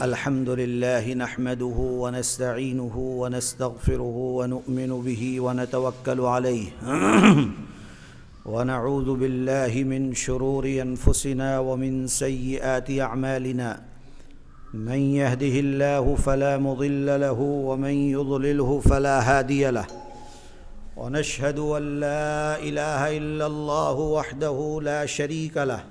الحمد لله نحمده ونستعينه ونستغفره ونؤمن به ونتوكل عليه ونعوذ بالله من شرور أنفسنا ومن سيئات أعمالنا من يهده الله فلا مضل له ومن يضلله فلا هادي له ونشهد أن لا إله إلا الله وحده لا شريك له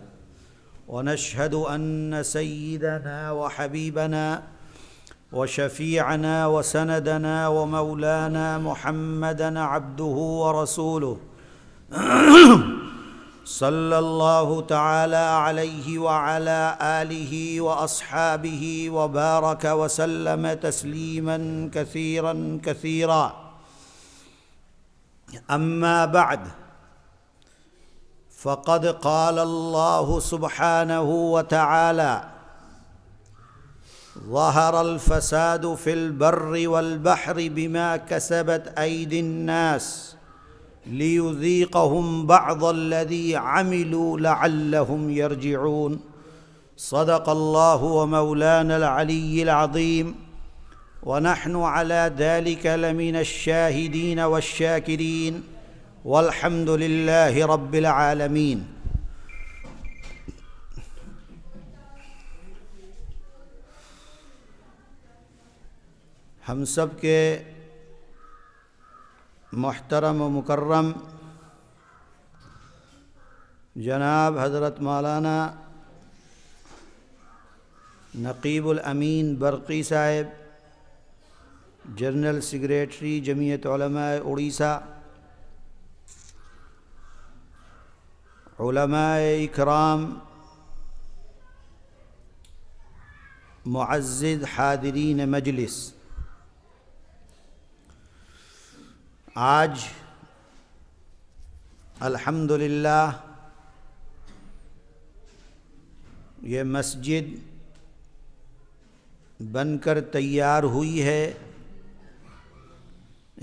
ونشهد أن سيدنا وحبيبنا وشفيعنا وسندنا ومولانا محمدًا عبده ورسوله صلى الله تعالى عليه وعلى آله وأصحابه وبارك وسلم تسليماً كثيراً كثيراً. أما بعد، فقد قال الله سبحانه وتعالى: ظهر الفساد في البر والبحر بما كسبت أيدي الناس ليذيقهم بعض الذي عملوا لعلهم يرجعون. صدق الله ومولانا العلي العظيم، ونحن على ذلك لمن الشاهدين والشاكرين، والحمد لله رب العالمین. ہم سب کے محترم و مکرم جناب حضرت مولانا نقیب الامین برقی صاحب، جنرل سیکریٹری جمعیت علماء اڑیسہ، علماء اکرام، معزز حاضرین مجلس، آج الحمدللہ یہ مسجد بن کر تیار ہوئی ہے،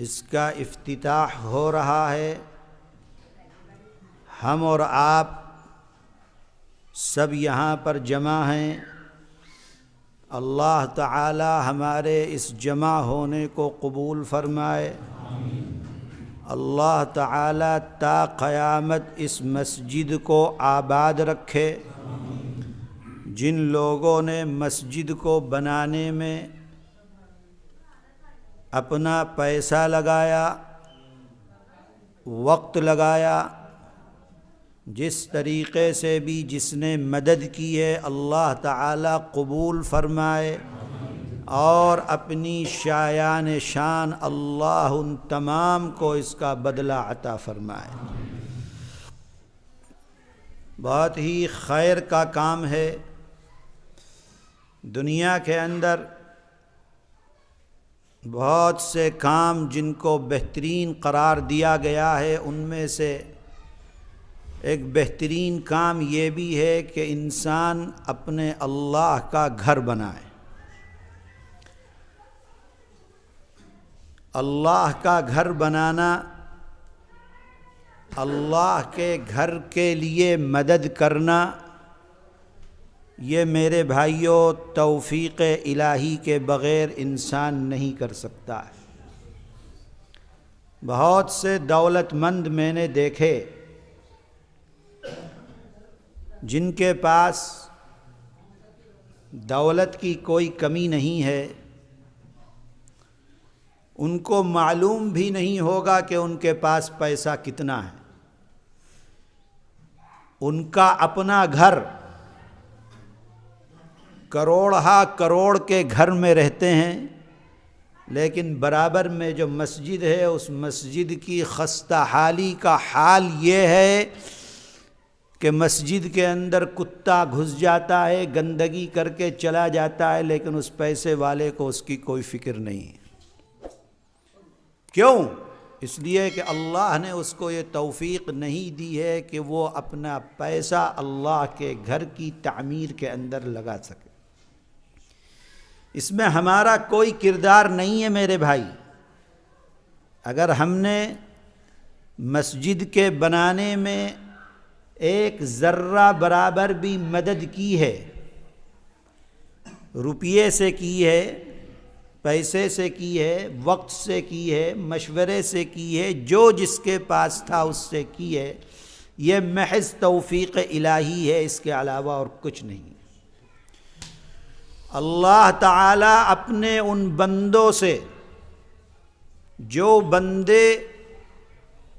اس کا افتتاح ہو رہا ہے. ہم اور آپ سب یہاں پر جمع ہیں. اللہ تعالی ہمارے اس جمع ہونے کو قبول فرمائے. اللہ تعالی تا قیامت اس مسجد کو آباد رکھے. جن لوگوں نے مسجد کو بنانے میں اپنا پیسہ لگایا، وقت لگایا، جس طریقے سے بھی جس نے مدد کی ہے، اللہ تعالی قبول فرمائے اور اپنی شایان شان اللہ ان تمام کو اس کا بدلہ عطا فرمائے. بہت ہی خیر کا کام ہے. دنیا کے اندر بہت سے کام جن کو بہترین قرار دیا گیا ہے، ان میں سے ایک بہترین کام یہ بھی ہے کہ انسان اپنے اللہ کا گھر بنائے. اللہ کا گھر بنانا، اللہ کے گھر کے لیے مدد کرنا، یہ میرے بھائیوں توفیق الہی کے بغیر انسان نہیں کر سکتا ہے. بہت سے دولت مند میں نے دیکھے جن کے پاس دولت کی کوئی کمی نہیں ہے، ان کو معلوم بھی نہیں ہوگا کہ ان کے پاس پیسہ کتنا ہے. ان کا اپنا گھر کروڑہا کروڑ کے گھر میں رہتے ہیں، لیکن برابر میں جو مسجد ہے اس مسجد کی خستہ حالی کا حال یہ ہے کہ مسجد کے اندر کتا گھس جاتا ہے، گندگی کر کے چلا جاتا ہے، لیکن اس پیسے والے کو اس کی کوئی فکر نہیں ہے. کیوں؟ اس لیے کہ اللہ نے اس کو یہ توفیق نہیں دی ہے کہ وہ اپنا پیسہ اللہ کے گھر کی تعمیر کے اندر لگا سکے. اس میں ہمارا کوئی کردار نہیں ہے میرے بھائی. اگر ہم نے مسجد کے بنانے میں ایک ذرہ برابر بھی مدد کی ہے، روپیے سے کی ہے، پیسے سے کی ہے، وقت سے کی ہے، مشورے سے کی ہے، جو جس کے پاس تھا اس سے کی ہے، یہ محض توفیق الہی ہے، اس کے علاوہ اور کچھ نہیں۔ اللہ تعالیٰ اپنے ان بندوں سے، جو بندے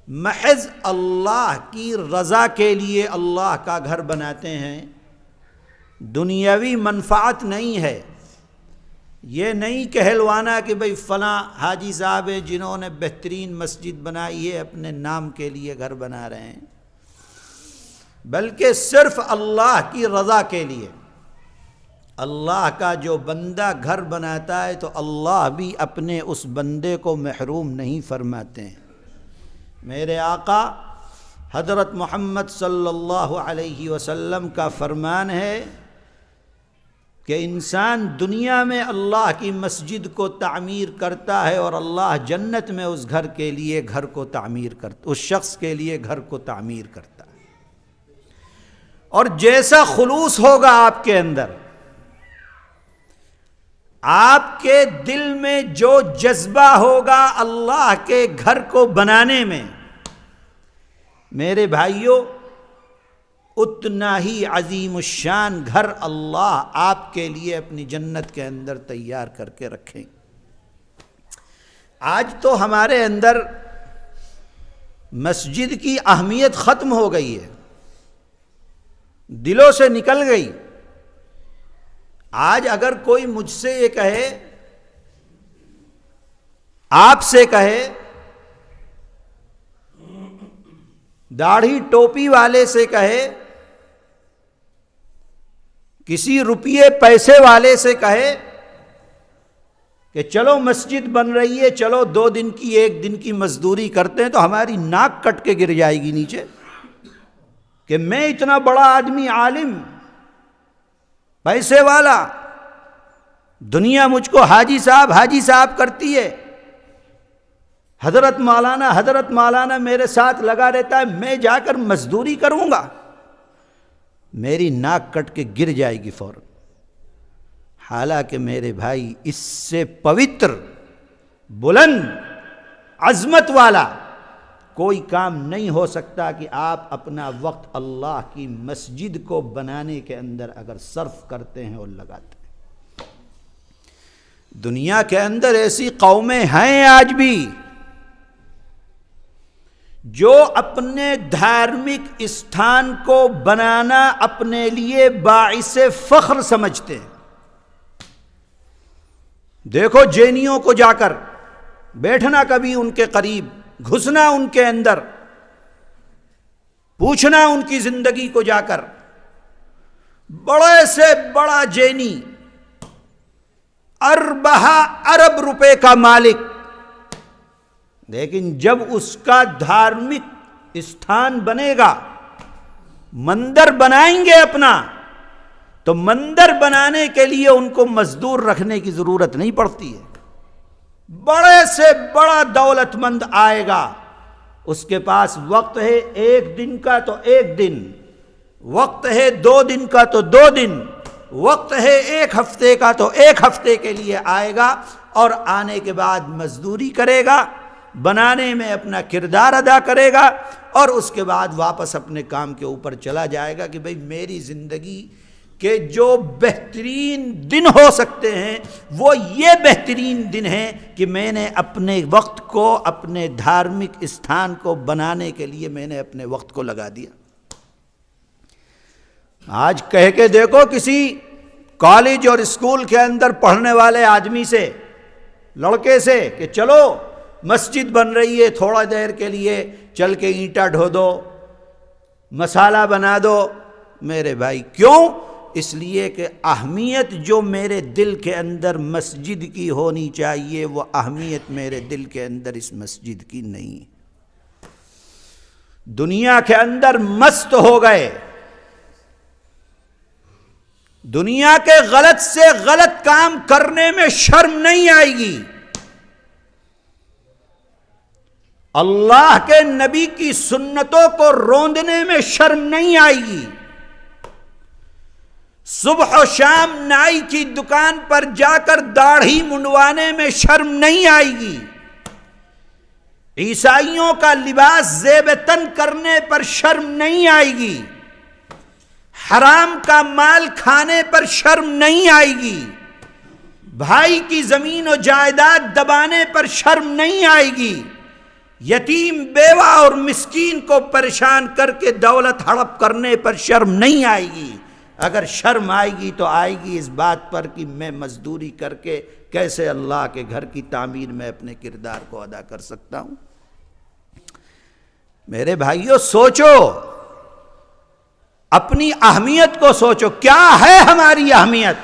محض اللہ کی رضا کے لیے اللہ کا گھر بناتے ہیں، دنیاوی منفعت نہیں ہے، یہ نہیں کہلوانا کہ بھئی فلاں حاجی صاحب ہیں جنہوں نے بہترین مسجد بنائی ہے، اپنے نام کے لیے گھر بنا رہے ہیں، بلکہ صرف اللہ کی رضا کے لیے۔ اللہ کا جو بندہ گھر بناتا ہے تو اللہ بھی اپنے اس بندے کو محروم نہیں فرماتے ہیں۔ میرے آقا حضرت محمد صلی اللہ علیہ وسلم کا فرمان ہے کہ انسان دنیا میں اللہ کی مسجد کو تعمیر کرتا ہے اور اللہ جنت میں اس گھر کے لیے گھر کو تعمیر کرتا، اس شخص کے لیے گھر کو تعمیر کرتا ہے۔ اور جیسا خلوص ہوگا آپ کے اندر، آپ کے دل میں جو جذبہ ہوگا اللہ کے گھر کو بنانے میں، میرے بھائیوں، اتنا ہی عظیم الشان گھر اللہ آپ کے لیے اپنی جنت کے اندر تیار کر کے رکھیں۔ آج تو ہمارے اندر مسجد کی اہمیت ختم ہو گئی ہے، دلوں سے نکل گئی۔ آج اگر کوئی مجھ سے یہ کہے، آپ سے کہے، داڑھی ٹوپی والے سے کہے، کسی روپیے پیسے والے سے کہے کہ چلو مسجد بن رہی ہے، چلو 2 دن کی 1 دن کی مزدوری کرتے ہیں، تو ہماری ناک کٹ کے گر جائے گی نیچے کہ میں اتنا بڑا آدمی، عالم، پیسے والا، دنیا مجھ کو حاجی صاحب کرتی ہے، حضرت مولانا میرے ساتھ لگا رہتا ہے، میں جا کر مزدوری کروں گا، میری ناک کٹ کے گر جائے گی فوراً۔ حالانکہ میرے بھائی، اس سے پوتر، بلند، عظمت والا کوئی کام نہیں ہو سکتا کہ آپ اپنا وقت اللہ کی مسجد کو بنانے کے اندر اگر صرف کرتے ہیں اور لگاتے ہیں۔ دنیا کے اندر ایسی قومیں ہیں آج بھی جو اپنے دھارمک استھان کو بنانا اپنے لیے باعث فخر سمجھتے ہیں۔ دیکھو جینیوں کو جا کر بیٹھنا کبھی ان کے قریب، گھسنا ان کے اندر، پوچھنا ان کی زندگی کو جا کر، بڑے سے بڑا جینی، ارب روپے کا مالک، لیکن جب اس کا دھارمک استھان بنے گا، مندر بنائیں گے اپنا، تو مندر بنانے کے لیے ان کو مزدور رکھنے کی ضرورت نہیں پڑتی ہے۔ بڑے سے بڑا دولت مند آئے گا، اس کے پاس وقت ہے 1 دن کا تو 1 دن، وقت ہے 2 دن کا تو 2 دن، وقت ہے 1 ہفتے کا تو 1 ہفتے کے لیے آئے گا، اور آنے کے بعد مزدوری کرے گا، بنانے میں اپنا کردار ادا کرے گا، اور اس کے بعد واپس اپنے کام کے اوپر چلا جائے گا کہ بھئی میری زندگی کہ جو بہترین دن ہو سکتے ہیں وہ یہ بہترین دن ہیں کہ میں نے اپنے وقت کو، اپنے دھارمک استھان کو بنانے کے لیے میں نے اپنے وقت کو لگا دیا۔ آج کہہ کے دیکھو کسی کالج اور اسکول کے اندر پڑھنے والے آدمی سے، لڑکے سے، کہ چلو مسجد بن رہی ہے، تھوڑا دیر کے لیے چل کے اینٹا ڈھو دو، مسالہ بنا دو۔ میرے بھائی کیوں؟ اس لیے کہ اہمیت جو میرے دل کے اندر مسجد کی ہونی چاہیے وہ اہمیت میرے دل کے اندر اس مسجد کی نہیں۔ دنیا کے اندر مست ہو گئے، دنیا کے غلط سے غلط کام کرنے میں شرم نہیں آئے گی، اللہ کے نبی کی سنتوں کو روندنے میں شرم نہیں آئے گی، صبح و شام نائی کی دکان پر جا کر داڑھی منڈوانے میں شرم نہیں آئے گی، عیسائیوں کا لباس زیب تن کرنے پر شرم نہیں آئے گی، حرام کا مال کھانے پر شرم نہیں آئے گی، بھائی کی زمین و جائیداد دبانے پر شرم نہیں آئے گی، یتیم بیوہ اور مسکین کو پریشان کر کے دولت ہڑپ کرنے پر شرم نہیں آئے گی۔ اگر شرم آئے گی تو آئے گی اس بات پر کہ میں مزدوری کر کے کیسے اللہ کے گھر کی تعمیر میں اپنے کردار کو ادا کر سکتا ہوں۔ میرے بھائیوں سوچو، اپنی اہمیت کو سوچو، کیا ہے ہماری اہمیت؟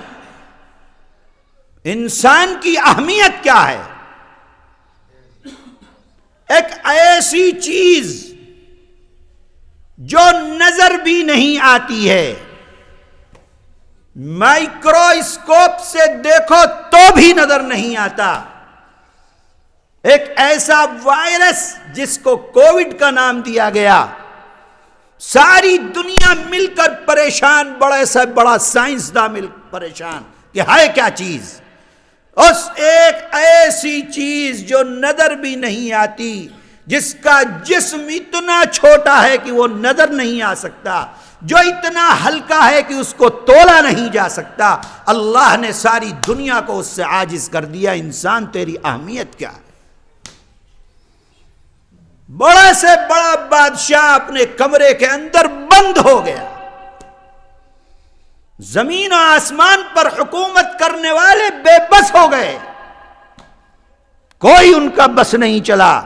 انسان کی اہمیت کیا ہے؟ ایک ایسی چیز جو نظر بھی نہیں آتی ہے، مائکروسکوپ سے دیکھو تو بھی نظر نہیں آتا، ایک ایسا وائرس جس کو کووڈ کا نام دیا گیا، ساری دنیا مل کر پریشان، بڑے سے بڑا سائنسداں مل پریشان کہ ہے کیا چیز؟ اس ایک ایسی چیز جو نظر بھی نہیں آتی، جس کا جسم اتنا چھوٹا ہے کہ وہ نظر نہیں آ سکتا، جو اتنا ہلکا ہے کہ اس کو تولا نہیں جا سکتا، اللہ نے ساری دنیا کو اس سے عاجز کر دیا۔ انسان تیری اہمیت کیا ہے؟ بڑے سے بڑا بادشاہ اپنے کمرے کے اندر بند ہو گیا، زمین و آسمان پر حکومت کرنے والے بے بس ہو گئے، کوئی ان کا بس نہیں چلا۔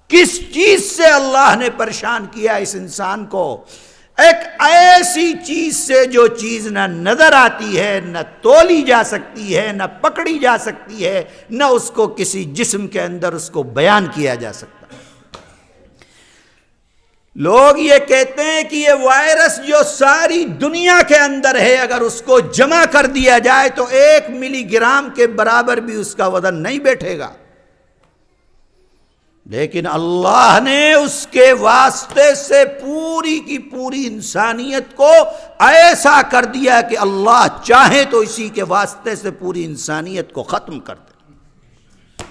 کس چیز سے اللہ نے پریشان کیا اس انسان کو؟ ایک ایسی چیز سے جو چیز نہ نظر آتی ہے، نہ تولی جا سکتی ہے، نہ پکڑی جا سکتی ہے، نہ اس کو کسی جسم کے اندر اس کو بیان کیا جا سکتا۔ لوگ یہ کہتے ہیں کہ یہ وائرس جو ساری دنیا کے اندر ہے، اگر اس کو جمع کر دیا جائے تو 1 ملی گرام کے برابر بھی اس کا وزن نہیں بیٹھے گا، لیکن اللہ نے اس کے واسطے سے پوری کی پوری انسانیت کو ایسا کر دیا کہ اللہ چاہے تو اسی کے واسطے سے پوری انسانیت کو ختم کر دے۔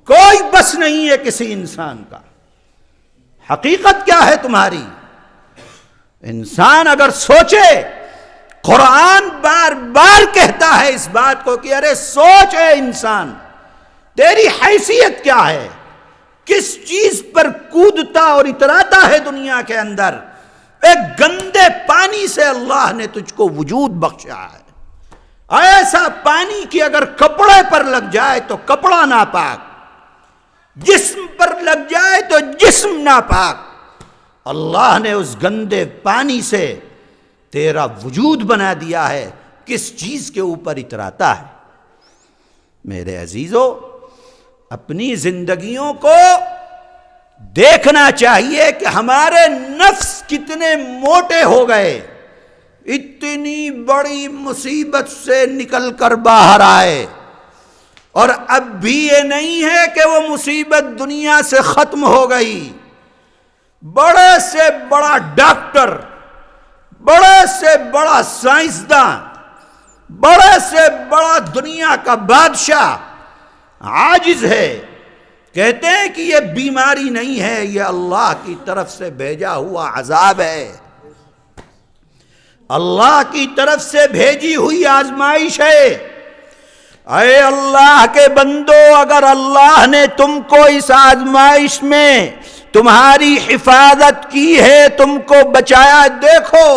کوئی بس نہیں ہے کسی انسان کا۔ حقیقت کیا ہے تمہاری؟ انسان اگر سوچے، قرآن بار بار کہتا ہے اس بات کو کہ ارے سوچ اے انسان، تیری حیثیت کیا ہے؟ کس چیز پر کودتا اور اتراتا ہے دنیا کے اندر؟ ایک گندے پانی سے اللہ نے تجھ کو وجود بخشا ہے، ایسا پانی کہ اگر کپڑے پر لگ جائے تو کپڑا ناپاک، جسم پر لگ جائے تو جسم ناپاک۔ اللہ نے اس گندے پانی سے تیرا وجود بنا دیا ہے، کس چیز کے اوپر اتراتا ہے؟ میرے عزیزو، اپنی زندگیوں کو دیکھنا چاہیے کہ ہمارے نفس کتنے موٹے ہو گئے، اتنی بڑی مصیبت سے نکل کر باہر آئے، اور اب بھی یہ نہیں ہے کہ وہ مصیبت دنیا سے ختم ہو گئی۔ بڑے سے بڑا ڈاکٹر، بڑے سے بڑا سائنسداں، بڑے سے بڑا دنیا کا بادشاہ عاجز ہے، کہتے ہیں کہ یہ بیماری نہیں ہے، یہ اللہ کی طرف سے بھیجا ہوا عذاب ہے، اللہ کی طرف سے بھیجی ہوئی آزمائش ہے۔ اے اللہ کے بندو، اگر اللہ نے تم کو اس آزمائش میں تمہاری حفاظت کی ہے، تم کو بچایا، دیکھو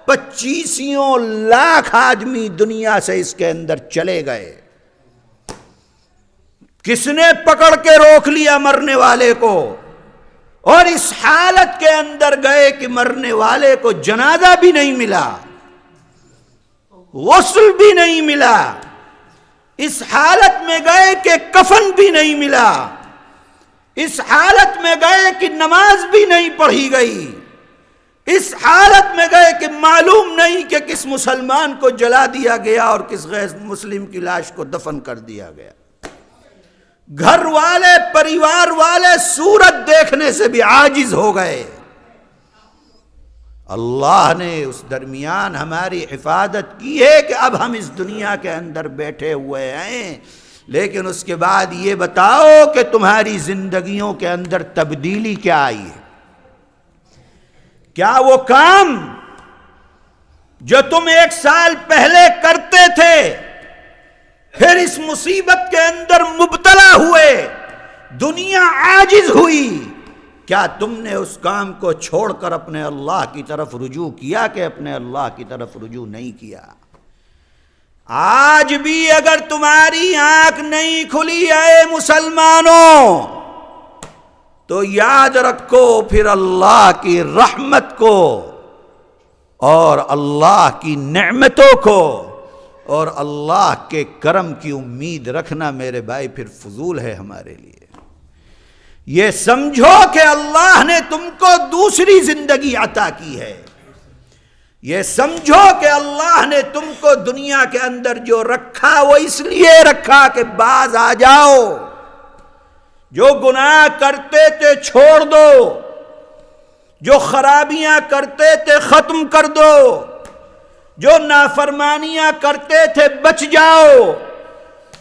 25 لاکھ آدمی دنیا سے اس کے اندر چلے گئے، کس نے پکڑ کے روک لیا مرنے والے کو؟ اور اس حالت کے اندر گئے کہ مرنے والے کو جنازہ بھی نہیں ملا، غسل بھی نہیں ملا، اس حالت میں گئے کہ کفن بھی نہیں ملا، اس حالت میں گئے کہ نماز بھی نہیں پڑھی گئی، اس حالت میں گئے کہ معلوم نہیں کہ کس مسلمان کو جلا دیا گیا اور کس غیر مسلم کی لاش کو دفن کر دیا گیا۔ گھر والے پریوار والے صورت دیکھنے سے بھی عاجز ہو گئے. اللہ نے اس درمیان ہماری حفاظت کی ہے کہ اب ہم اس دنیا کے اندر بیٹھے ہوئے ہیں، لیکن اس کے بعد یہ بتاؤ کہ تمہاری زندگیوں کے اندر تبدیلی کیا آئی ہے؟ کیا وہ کام جو تم 1 سال پہلے کرتے تھے پھر اس مصیبت کے اندر مبتلا ہوئے، دنیا عاجز ہوئی، کیا تم نے اس کام کو چھوڑ کر اپنے اللہ کی طرف رجوع کیا کہ اپنے اللہ کی طرف رجوع نہیں کیا؟ آج بھی اگر تمہاری آنکھ نہیں کھلی اے مسلمانوں تو یاد رکھو پھر اللہ کی رحمت کو اور اللہ کی نعمتوں کو اور اللہ کے کرم کی امید رکھنا میرے بھائی پھر فضول ہے ہمارے لیے. یہ سمجھو کہ اللہ نے تم کو دوسری زندگی عطا کی ہے. یہ سمجھو کہ اللہ نے تم کو دنیا کے اندر جو رکھا وہ اس لیے رکھا کہ باز آ جاؤ، جو گناہ کرتے تھے چھوڑ دو، جو خرابیاں کرتے تھے ختم کر دو، جو نافرمانیاں کرتے تھے بچ جاؤ،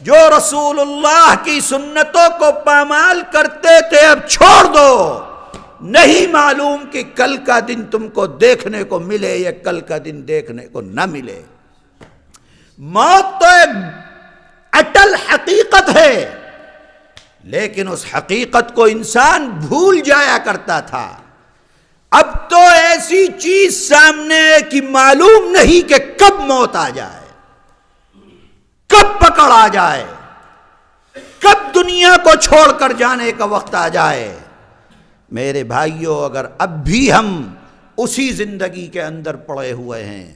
جو رسول اللہ کی سنتوں کو پامال کرتے تھے اب چھوڑ دو. نہیں معلوم کہ کل کا دن تم کو دیکھنے کو ملے یا کل کا دن دیکھنے کو نہ ملے. موت تو ایک اٹل حقیقت ہے، لیکن اس حقیقت کو انسان بھول جایا کرتا تھا. اب تو ایسی چیز سامنے ہے کہ معلوم نہیں کہ کب موت آ جائے، کب پکڑ آ جائے، کب دنیا کو چھوڑ کر جانے کا وقت آ جائے. میرے بھائیوں، اگر اب بھی ہم اسی زندگی کے اندر پڑے ہوئے ہیں،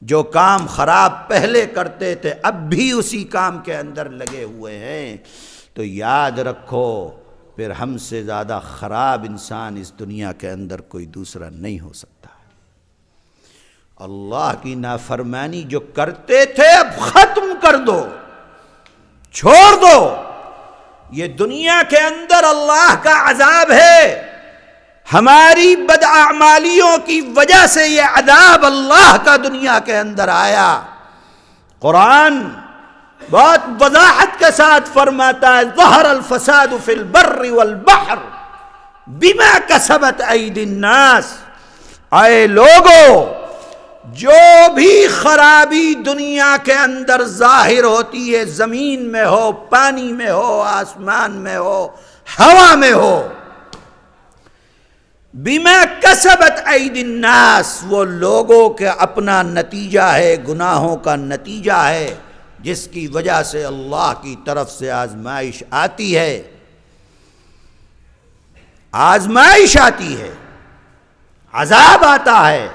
جو کام خراب پہلے کرتے تھے اب بھی اسی کام کے اندر لگے ہوئے ہیں، تو یاد رکھو پھر ہم سے زیادہ خراب انسان اس دنیا کے اندر کوئی دوسرا نہیں ہو سکتا. اللہ کی نافرمانی جو کرتے تھے اب ختم کر دو، چھوڑ دو. یہ دنیا کے اندر اللہ کا عذاب ہے، ہماری بداعمالیوں کی وجہ سے یہ عذاب اللہ کا دنیا کے اندر آیا. قرآن بہت وضاحت کے ساتھ فرماتا ہے ظہر الفساد فی البر والبحر بما کسبت ایدی الناس. اے لوگو، جو بھی خرابی دنیا کے اندر ظاہر ہوتی ہے، زمین میں ہو، پانی میں ہو، آسمان میں ہو، ہوا میں ہو، بما کسبت ایدی الناس، وہ لوگوں کے اپنا نتیجہ ہے، گناہوں کا نتیجہ ہے، جس کی وجہ سے اللہ کی طرف سے آزمائش آتی ہے. آزمائش آتی ہے، عذاب آتا ہے،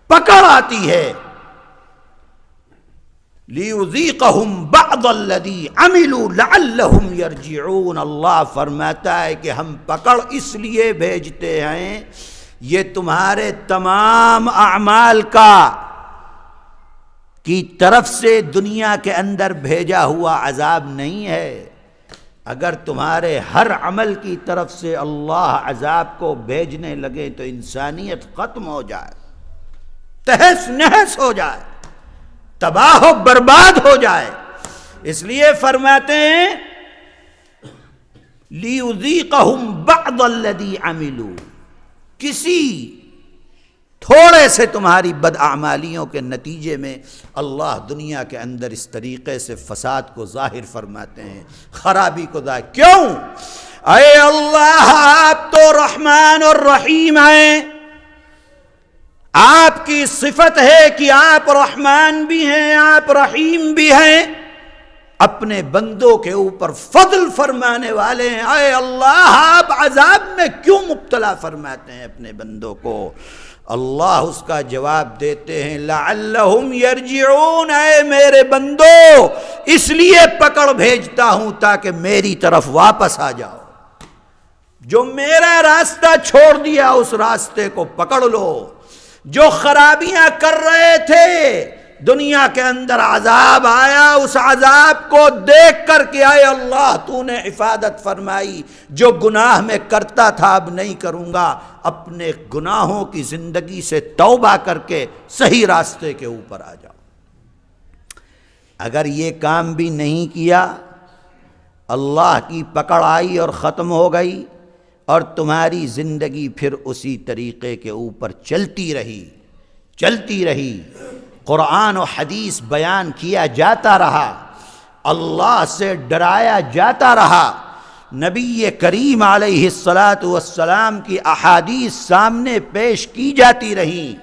پکڑ آتی ہے. لِيُذِيقَهُمْ بَعْضَ الَّذِي عَمِلُوا لَعَلَّهُمْ يَرْجِعُونَ. اللہ فرماتا ہے کہ ہم پکڑ اس لیے بھیجتے ہیں، یہ تمہارے تمام اعمال کی طرف سے دنیا کے اندر بھیجا ہوا عذاب نہیں ہے. اگر تمہارے ہر عمل کی طرف سے اللہ عذاب کو بھیجنے لگے تو انسانیت ختم ہو جائے، تہس نہس ہو جائے، تباہ و برباد ہو جائے. اس لیے فرماتے ہیں لِيُذِيقَهُمْ بَعْضَ الَّذِي عَمِلُوا، کسی تھوڑے سے تمہاری بدعمالیوں کے نتیجے میں اللہ دنیا کے اندر اس طریقے سے فساد کو ظاہر فرماتے ہیں، خرابی کو ظاہر. کیوں؟ اے اللہ، آپ تو رحمان اور رحیم ہیں، آپ کی صفت ہے کہ آپ رحمان بھی ہیں، آپ رحیم بھی ہیں، اپنے بندوں کے اوپر فضل فرمانے والے ہیں. اے اللہ، آپ عذاب میں کیوں مبتلا فرماتے ہیں اپنے بندوں کو؟ اللہ اس کا جواب دیتے ہیں لعلہم یرجعون، اے میرے بندو اس لیے پکڑ بھیجتا ہوں تاکہ میری طرف واپس آ جاؤ. جو میرا راستہ چھوڑ دیا اس راستے کو پکڑ لو. جو خرابیاں کر رہے تھے، دنیا کے اندر عذاب آیا، اس عذاب کو دیکھ کر کے اے اللہ تو نے حفاظت فرمائی، جو گناہ میں کرتا تھا اب نہیں کروں گا، اپنے گناہوں کی زندگی سے توبہ کر کے صحیح راستے کے اوپر آ جاؤ۔ اگر یہ کام بھی نہیں کیا، اللہ کی پکڑ آئی اور ختم ہو گئی، اور تمہاری زندگی پھر اسی طریقے کے اوپر چلتی رہی، قرآن و حدیث بیان کیا جاتا رہا، اللہ سے ڈرایا جاتا رہا، نبی کریم علیہ الصلاۃ کی احادیث سامنے پیش کی جاتی رہیں،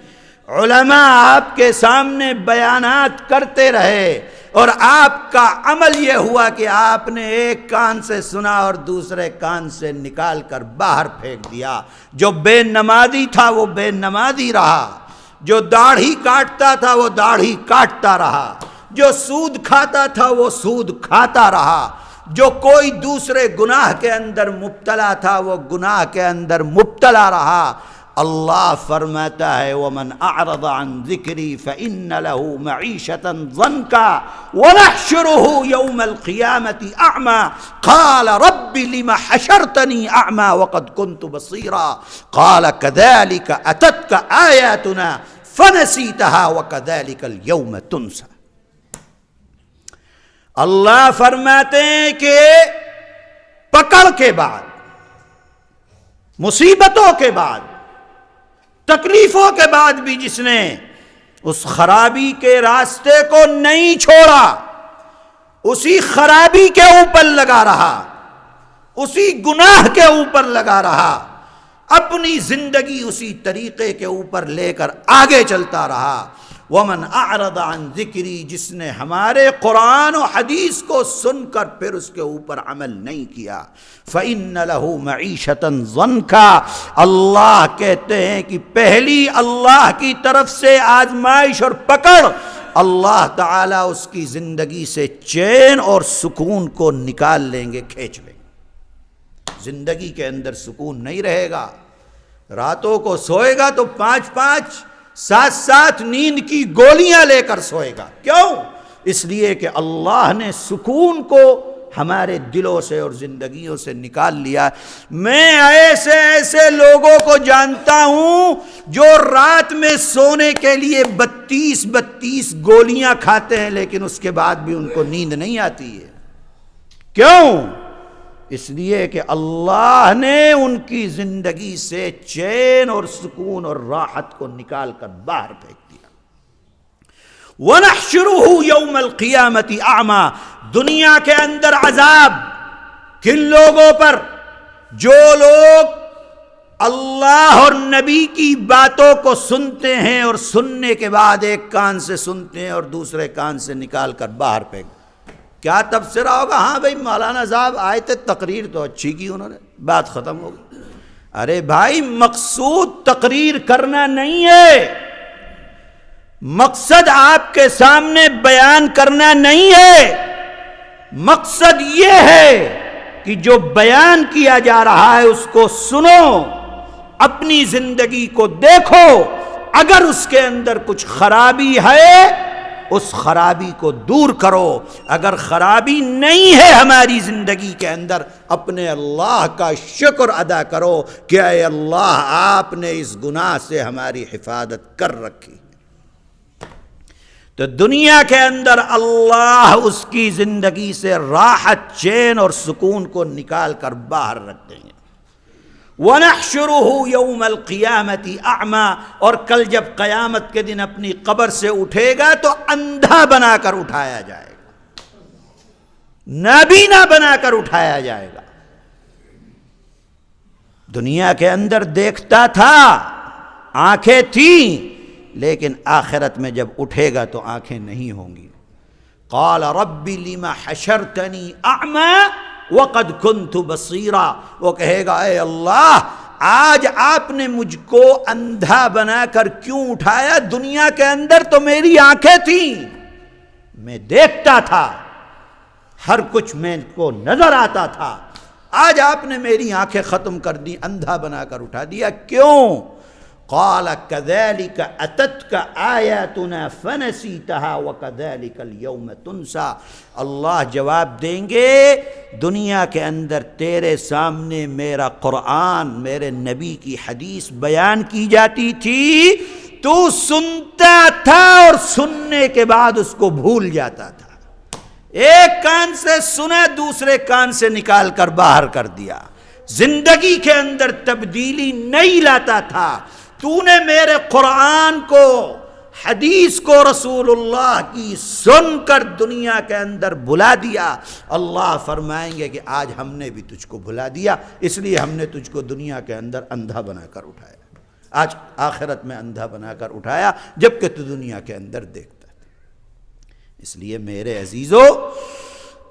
علماء آپ کے سامنے بیانات کرتے رہے، اور آپ کا عمل یہ ہوا کہ آپ نے ایک کان سے سنا اور دوسرے کان سے نکال کر باہر پھینک دیا۔ جو بے نمازی تھا وہ بے نمازی رہا، جو داڑھی کاٹتا تھا وہ داڑھی کاٹتا رہا، جو سود کھاتا تھا وہ سود کھاتا رہا، جو کوئی دوسرے گناہ کے اندر مبتلا تھا وہ گناہ کے اندر مبتلا رہا۔ اللہ فرماتا ہے وَمَنْ أَعْرَضَ عَنْ ذِكْرِي فَإِنَّ لَهُ مَعِيشَةً ضَنْكًا وَنَحْشُرُهُ يَوْمَ الْقِيَامَةِ أَعْمَى قَالَ رَبِّ لِمَ حَشَرْتَنِي أَعْمَى وَقَدْ كُنْتُ بَصِيرًا قَالَ كَذَلِكَ أَتَتْكَ آيَاتُنَا فَنَسِيتَهَا وَكَذَلِكَ الْيَوْمَ تُنْسَى۔ اللہ فرماتے ہیں کہ پکڑ کے بعد، مصیبتوں کے بعد، تکلیفوں کے بعد بھی جس نے اس خرابی کے راستے کو نہیں چھوڑا، اسی خرابی کے اوپر لگا رہا، اسی گناہ کے اوپر لگا رہا، اپنی زندگی اسی طریقے کے اوپر لے کر آگے چلتا رہا۔ وَمَنْ أَعْرَضَ عَنْ ذِكْرِي، جس نے ہمارے قرآن و حدیث کو سن کر پھر اس کے اوپر عمل نہیں کیا، فَإِنَّ لَهُ مَعِيشَةً ضَنْكًا، اللہ کہتے ہیں کہ پہلی اللہ کی طرف سے آزمائش اور پکڑ، اللہ تعالیٰ اس کی زندگی سے چین اور سکون کو نکال لیں گے، کھینچ لیں گے۔ زندگی کے اندر سکون نہیں رہے گا، راتوں کو سوئے گا تو 5-5 7 نیند کی گولیاں لے کر سوئے گا۔ کیوں؟ اس لیے کہ اللہ نے سکون کو ہمارے دلوں سے اور زندگیوں سے نکال لیا۔ میں ایسے لوگوں کو جانتا ہوں جو رات میں سونے کے لیے 32 گولیاں کھاتے ہیں، لیکن اس کے بعد بھی ان کو نیند نہیں آتی ہے۔ کیوں؟ اس لیے کہ اللہ نے ان کی زندگی سے چین اور سکون اور راحت کو نکال کر باہر پھینک دیا۔ وَنَحْشُرُهُ يَوْمَ الْقِيَامَةِ أَعْمَى، دنیا کے اندر عذاب کن لوگوں پر؟ جو لوگ اللہ اور نبی کی باتوں کو سنتے ہیں اور سننے کے بعد ایک کان سے سنتے ہیں اور دوسرے کان سے نکال کر باہر پھینک۔ کیا تبصرہ ہوگا؟ ہاں بھائی مولانا صاحب آئے تھے، تقریر تو اچھی کی انہوں نے، بات ختم ہو گئی۔ ارے بھائی مقصود تقریر کرنا نہیں ہے، مقصد آپ کے سامنے بیان کرنا نہیں ہے، مقصد یہ ہے کہ جو بیان کیا جا رہا ہے اس کو سنو، اپنی زندگی کو دیکھو، اگر اس کے اندر کچھ خرابی ہے اس خرابی کو دور کرو، اگر خرابی نہیں ہے ہماری زندگی کے اندر اپنے اللہ کا شکر ادا کرو کہ اے اللہ آپ نے اس گناہ سے ہماری حفاظت کر رکھی۔ تو دنیا کے اندر اللہ اس کی زندگی سے راحت، چین اور سکون کو نکال کر باہر رکھ دیں گے۔ وَنَحْشُرُهُ يَوْمَ الْقِيَامَةِ أَعْمَى، اور کل جب قیامت کے دن اپنی قبر سے اٹھے گا تو اندھا بنا کر اٹھایا جائے گا، نابینا بنا کر اٹھایا جائے گا۔ دنیا کے اندر دیکھتا تھا، آنکھیں تھیں، لیکن آخرت میں جب اٹھے گا تو آنکھیں نہیں ہوں گی۔ قال رب لم حشرتنی اعمی وقد كنت بصیرا، وہ کہے گا اے اللہ آج آپ نے مجھ کو اندھا بنا کر کیوں اٹھایا؟ دنیا کے اندر تو میری آنکھیں تھیں، میں دیکھتا تھا، ہر کچھ میں کو نظر آتا تھا، آج آپ نے میری آنکھیں ختم کر دی، اندھا بنا کر اٹھا دیا، کیوں؟ قال كذلك أتتك آياتنا فنسيتها وكذلك اليوم تنسى۔ اللہ جواب دیں گے دنیا کے اندر تیرے سامنے میرا قرآن، میرے نبی کی حدیث بیان کی جاتی تھی، تو سنتا تھا اور سننے کے بعد اس کو بھول جاتا تھا۔ ایک کان سے سنا، دوسرے کان سے نکال کر باہر کر دیا، زندگی کے اندر تبدیلی نہیں لاتا تھا۔ تو نے میرے قرآن کو، حدیث کو، رسول اللہ کی سن کر دنیا کے اندر بھلا دیا۔ اللہ فرمائیں گے کہ آج ہم نے بھی تجھ کو بھلا دیا، اس لیے ہم نے تجھ کو دنیا کے اندر اندھا بنا کر اٹھایا، آج آخرت میں اندھا بنا کر اٹھایا، جبکہ تو دنیا کے اندر دیکھتا تھا۔ اس لیے میرے عزیزو،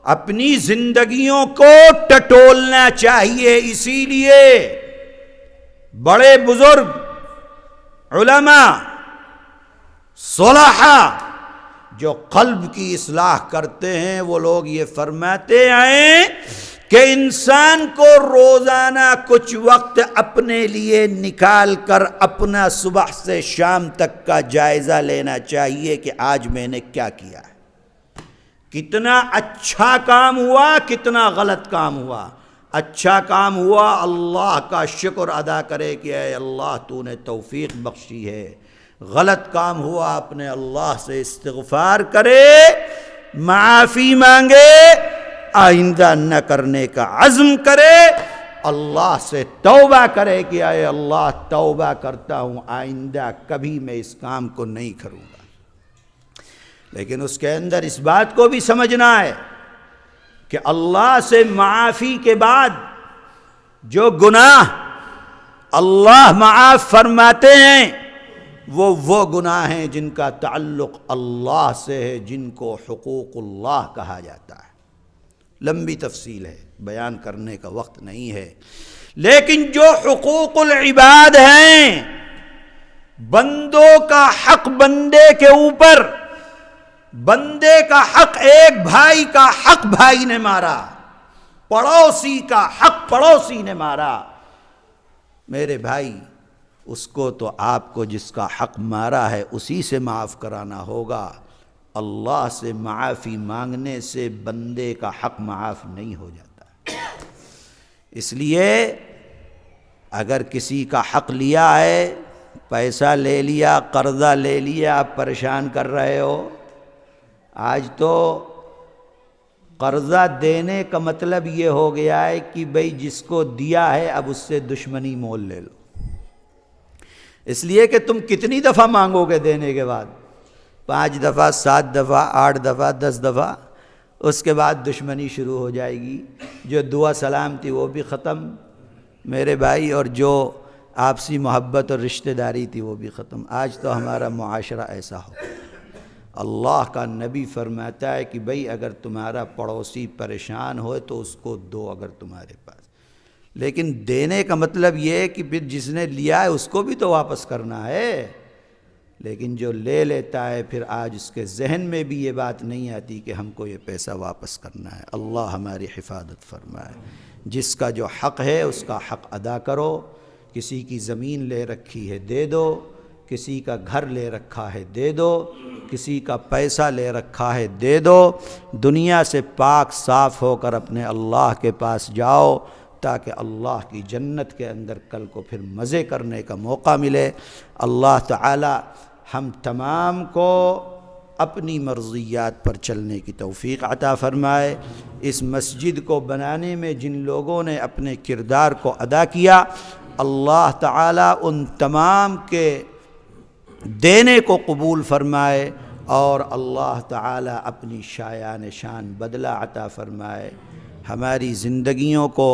اپنی زندگیوں کو ٹٹولنا چاہیے۔ اسی لیے بڑے بزرگ علماء، صلحاء جو قلب کی اصلاح کرتے ہیں، وہ لوگ یہ فرماتے ہیں کہ انسان کو روزانہ کچھ وقت اپنے لیے نکال کر اپنا صبح سے شام تک کا جائزہ لینا چاہیے کہ آج میں نے کیا کیا ہے، کتنا اچھا کام ہوا، کتنا غلط کام ہوا۔ اچھا کام ہوا اللہ کا شکر ادا کرے کہ اے اللہ تو نے توفیق بخشی ہے، غلط کام ہوا اپنے اللہ سے استغفار کرے، معافی مانگے، آئندہ نہ کرنے کا عزم کرے، اللہ سے توبہ کرے کہ اے اللہ توبہ کرتا ہوں، آئندہ کبھی میں اس کام کو نہیں کروں گا۔ لیکن اس کے اندر اس بات کو بھی سمجھنا ہے کہ اللہ سے معافی کے بعد جو گناہ اللہ معاف فرماتے ہیں وہ گناہ ہیں جن کا تعلق اللہ سے ہے، جن کو حقوق اللہ کہا جاتا ہے۔ لمبی تفصیل ہے، بیان کرنے کا وقت نہیں ہے، لیکن جو حقوق العباد ہیں، بندوں کا حق بندے کے اوپر، بندے کا حق، ایک بھائی کا حق بھائی نے مارا، پڑوسی کا حق پڑوسی نے مارا، میرے بھائی اس کو تو آپ کو جس کا حق مارا ہے اسی سے معاف کرانا ہوگا۔ اللہ سے معافی مانگنے سے بندے کا حق معاف نہیں ہو جاتا۔ اس لیے اگر کسی کا حق لیا ہے، پیسہ لے لیا، قرضہ لے لیا، آپ پریشان کر رہے ہو، آج تو قرضہ دینے کا مطلب یہ ہو گیا ہے کہ بھئی جس کو دیا ہے اب اس سے دشمنی مول لے لو، اس لیے کہ تم کتنی دفعہ مانگو گے دینے کے بعد، 5 دفعہ، 7 دفعہ، 8 دفعہ، 10 دفعہ، اس کے بعد دشمنی شروع ہو جائے گی۔ جو دعا سلام تھی وہ بھی ختم میرے بھائی، اور جو آپسی محبت اور رشتہ داری تھی وہ بھی ختم۔ آج تو ہمارا معاشرہ ایسا ہو۔ اللہ کا نبی فرماتا ہے کہ بھئی اگر تمہارا پڑوسی پریشان ہوئے تو اس کو دو اگر تمہارے پاس، لیکن دینے کا مطلب یہ ہے کہ پھر جس نے لیا ہے اس کو بھی تو واپس کرنا ہے، لیکن جو لے لیتا ہے پھر آج اس کے ذہن میں بھی یہ بات نہیں آتی کہ ہم کو یہ پیسہ واپس کرنا ہے۔ اللہ ہماری حفاظت فرمائے۔ جس کا جو حق ہے اس کا حق ادا کرو، کسی کی زمین لے رکھی ہے دے دو، کسی کا گھر لے رکھا ہے دے دو، کسی کا پیسہ لے رکھا ہے دے دو، دنیا سے پاک صاف ہو کر اپنے اللہ کے پاس جاؤ تاکہ اللہ کی جنت کے اندر کل کو پھر مزے کرنے کا موقع ملے۔ اللہ تعالی ہم تمام کو اپنی مرضیات پر چلنے کی توفیق عطا فرمائے۔ اس مسجد کو بنانے میں جن لوگوں نے اپنے کردار کو ادا کیا، اللہ تعالی ان تمام کے دینے کو قبول فرمائے، اور اللہ تعالی اپنی شایان شان بدلہ عطا فرمائے۔ ہماری زندگیوں کو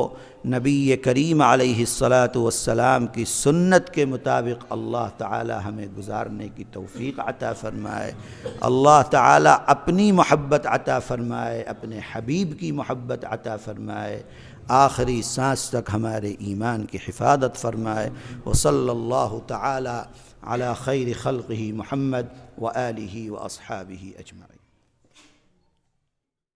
نبی کریم علیہ الصلاۃ والسلام کی سنت کے مطابق اللہ تعالی ہمیں گزارنے کی توفیق عطا فرمائے۔ اللہ تعالی اپنی محبت عطا فرمائے، اپنے حبیب کی محبت عطا فرمائے، آخری سانس تک ہمارے ایمان کی حفاظت فرمائے۔ وصلی اللہ تعالی علی خیر خلقہ محمد وآلہ واصحابہ اجمعین۔